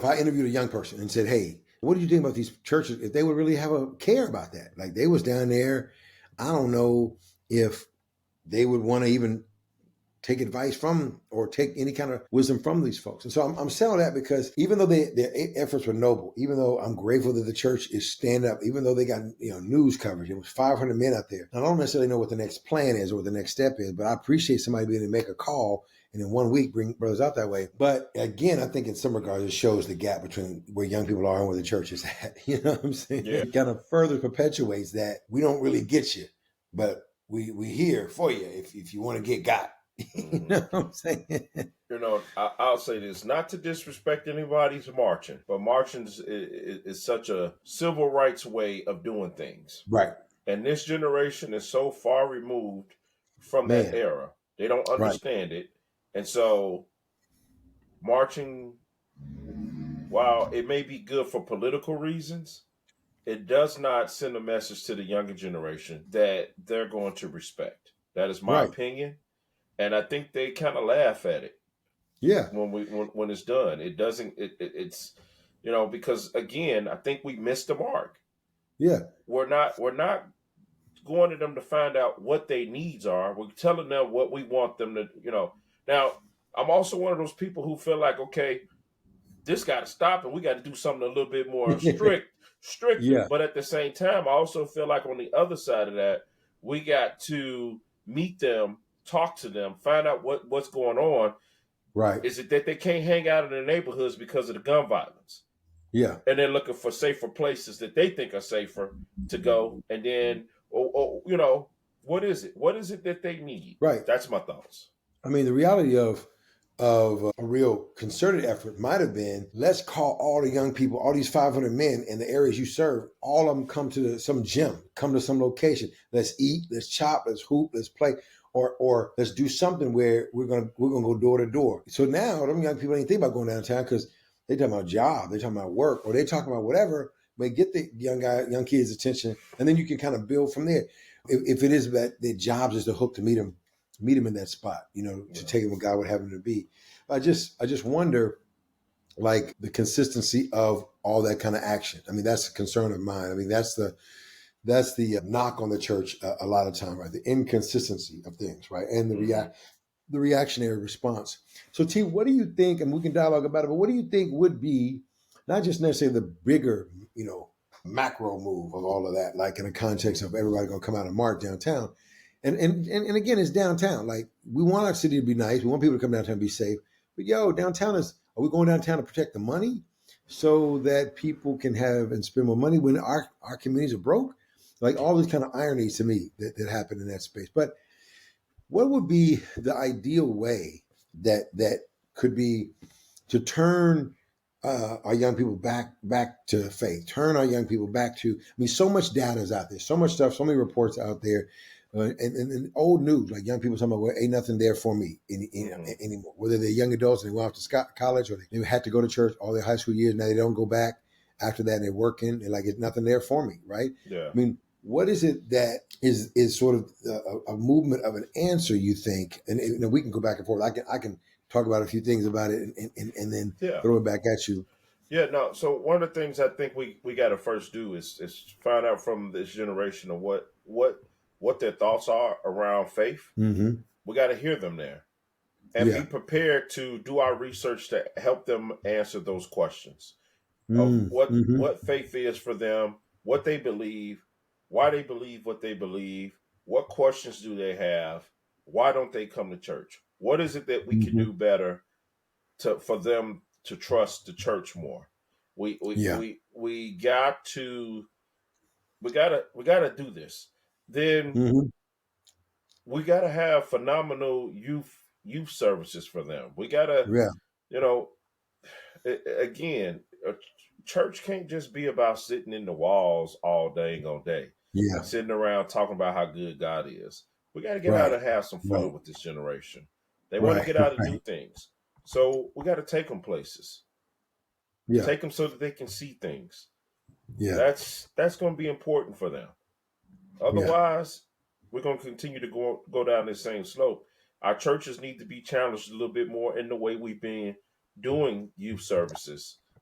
if I interviewed a young person and said, "Hey, what do you think about these churches?" If they would really have a care about that, like they was down there, I don't know if they would want to even take advice from or take any kind of wisdom from these folks. And so I'm saying that because even though their efforts were noble, even though I'm grateful that the church is stand up, even though they got news coverage, it was 500 men out there. I don't necessarily know what the next plan is or what the next step is, but I appreciate somebody being able to make a call and in 1 week bring brothers out that way. But again, I think in some regards it shows the gap between where young people are and where the church is at. You know what I'm saying? Yeah. It kind of further perpetuates that we don't really get you, but we here for you if you want to get got. You know what I'm saying? I'll say this, not to disrespect anybody's marching, but marching is such a civil rights way of doing things. Right. And this generation is so far removed from that Man. era. They don't understand it. And so marching, while it may be good for political reasons, it does not send a message to the younger generation that they're going to respect. That is my Right. opinion. And I think they kind of laugh at it. Yeah. When it's done. It doesn't it's because again, I think we missed the mark. Yeah. We're not going to them to find out what their needs are. We're telling them what we want them to, Now, I'm also one of those people who feel like, okay, this got to stop and we got to do something a little bit more stricter. Yeah. But at the same time, I also feel like on the other side of that, we got to meet them, talk to them, find out what's going on. Right. Is it that they can't hang out in their neighborhoods because of the gun violence? Yeah. And they're looking for safer places that they think are safer to go. And then, what is it? What is it that they need? Right. That's my thoughts. I mean, the reality of a real concerted effort might have been, let's call all the young people, all these 500 men in the areas you serve, all of them come to some gym, come to some location. Let's eat, let's chop, let's hoop, let's play. Or let's do something where we're gonna go door to door. So now them young people ain't think about going downtown because they talking about job, they talking about work, or they talking about whatever. But get the young kids' attention, and then you can kind of build from there. If it is that their jobs is the hook to meet them in that spot, to take them what God would have them to be. But I just wonder, like the consistency of all that kind of action. I mean, that's a concern of mine. I mean, that's the knock on the church a lot of time, right? The inconsistency of things, right? And the reactionary response. So T, what do you think, and we can dialogue about it, but what do you think would be not just necessarily the bigger, macro move of all of that, like in the context of everybody gonna come out and march downtown. And again, it's downtown. Like we want our city to be nice. We want people to come downtown and be safe. But downtown are we going downtown to protect the money so that people can have and spend more money when our communities are broke? Like all these kind of ironies to me that happen in that space. But what would be the ideal way that could be to turn our young people back to faith, turn our young people back to, I mean, so much data is out there, so much stuff, so many reports out there, and old news, like young people talking about, well, ain't nothing there for me anymore, whether they're young adults and they went off to college or they had to go to church all their high school years, now they don't go back after that and they're working, and like, it's nothing there for me, right? Yeah. I mean, what is it that is sort of a movement of an answer, you think? And we can go back and forth. I can talk about a few things about it and then throw it back at you. Yeah, no. So one of the things I think we got to first do is find out from this generation of what their thoughts are around faith. Mm-hmm. We got to hear them there and be prepared to do our research to help them answer those questions of what faith is for them, what they believe, why they believe what they believe, what questions do they have, why don't they come to church, what is it that we can do better for them to trust the church more. We got to do this. Then we got to have phenomenal youth services for them. We got to again, a church can't just be about sitting in the walls all day sitting around talking about how good God is. We got to get out and have some fun with this generation. They want to get out and do things. So we got to take them places. Yeah. Take them so that they can see things. Yeah. That's going to be important for them. Otherwise, we're going to continue to go down this same slope. Our churches need to be challenged a little bit more in the way we've been doing youth services